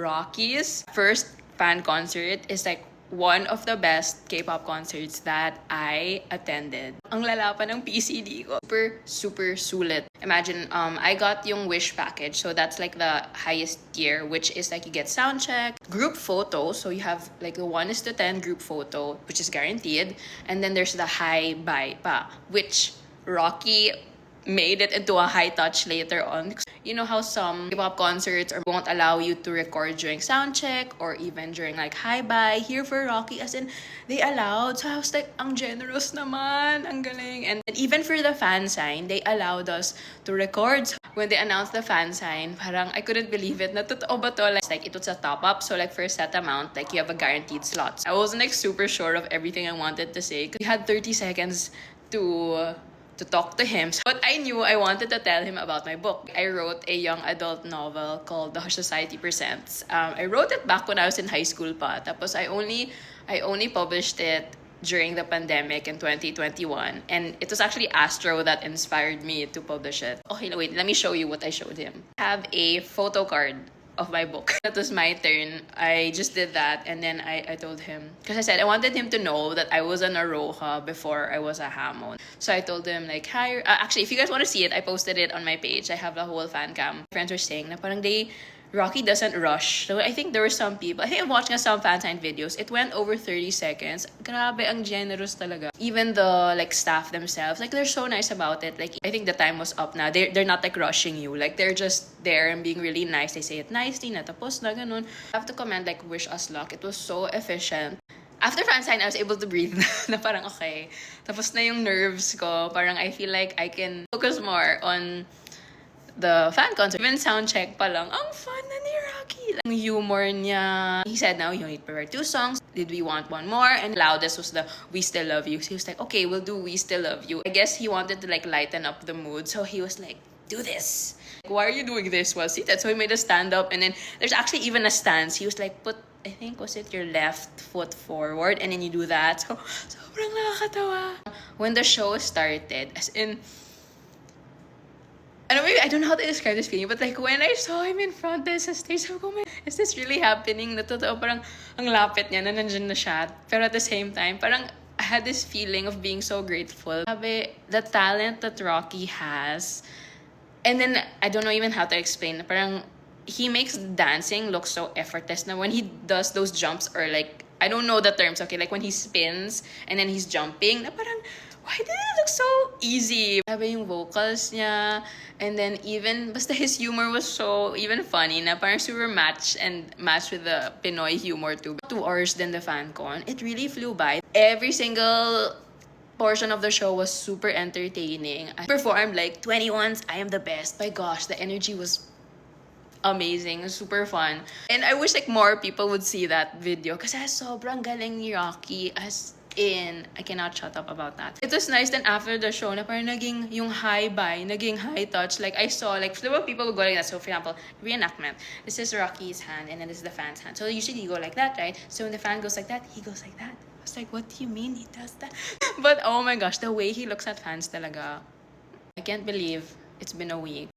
Rocky's first fan concert is like one of the best K-pop concerts that I attended. Ang lala pa ng PCD ko. Super, super sulit. Imagine, I got yung Wish package. So that's like the highest tier, which is like you get sound check, group photo. So you have like the 1:10 group photo, which is guaranteed. And then there's the high bye pa, which Rocky made it into a high touch later on. You know how some K-pop concerts won't allow you to record during sound check or even during like hi bye. Here for Rocky, as in they allowed. So I was like, ang generous naman, ang galing. And even for the fan sign, they allowed us to record. So when they announced the fan sign, parang I couldn't believe it. Na totoo ba to? Like it was a top up. So like for a set amount, like you have a guaranteed slot. I wasn't like super sure of everything I wanted to say. We had 30 seconds to talk to him. But I knew I wanted to tell him about my book. I wrote a young adult novel called The Hush Society Presents. I wrote it back when I was in high school pa. Tapos I only published it during the pandemic in 2021. And it was actually Astro that inspired me to publish it. Okay, wait, let me show you what I showed him. I have a photo card of my book. That was my turn. I just did that, and then I told him, because I said I wanted him to know that I was an Aroha before I was a Hamon. So I told him like, hi, actually, if you guys want to see it, I posted it on my page. I have the whole fan cam. Friends were saying na parang Rocky doesn't rush. So I think there were some people, I think I'm watching some fan sign videos, it went over 30 seconds. Grabe, ang generous talaga. Even the like staff themselves, like they're so nice about it. Like I think the time was up na. They're not like rushing you. Like they're just there and being really nice. They say it nicely, natapos na ganun. I have to commend like Wish Us Luck. It was so efficient. After fan sign, I was able to breathe na parang okay. Tapos na yung nerves ko. Parang I feel like I can focus more on the fan concert. Even sound check pa lang, ang fun na ni Rocky. Ang humor niya. He said, now you need to prepare 2 songs. Did we want one more? And loudest was the We Still Love You. So he was like, okay, we'll do We Still Love You. I guess he wanted to like lighten up the mood. So he was like, do this. Like, why are you doing this while seated? So he made a stand up, and then there's actually even a stance. He was like, put, I think, was it your left foot forward? And then you do that. So, sobrang nakakatawa. When the show started, as in, I don't know how to describe this feeling, but like when I saw him in front of the stage, sabi ko, is this really happening? Na totoo, parang ang lapit niya na nandyan na siya. Pero at the same time, parang I had this feeling of being so grateful. Sabi, the talent that Rocky has, and then I don't know even how to explain. Parang he makes dancing look so effortless. Now when he does those jumps, or like, I don't know the terms, okay, like when he spins and then he's jumping, na parang, why did it look so easy? Sabi yung vocals niya, and then even, basta his humor was so even funny na parang super matched with the Pinoy humor too. 2 hours then the fan con, it really flew by. Every single portion of the show was super entertaining. I performed like 21's I Am the Best. My gosh, the energy was amazing, super fun. And I wish like more people would see that video kasi sobrang galing ni Rocky, as in, I cannot shut up about that. It was nice then after the show na parang naging yung high bye, naging high touch. Like I saw like several people would go like that. So for example, reenactment. This is Rocky's hand and then this is the fan's hand. So usually you go like that, right? So when the fan goes like that, he goes like that. I was like, what do you mean he does that? But oh my gosh, the way he looks at fans talaga. I can't believe it's been a week.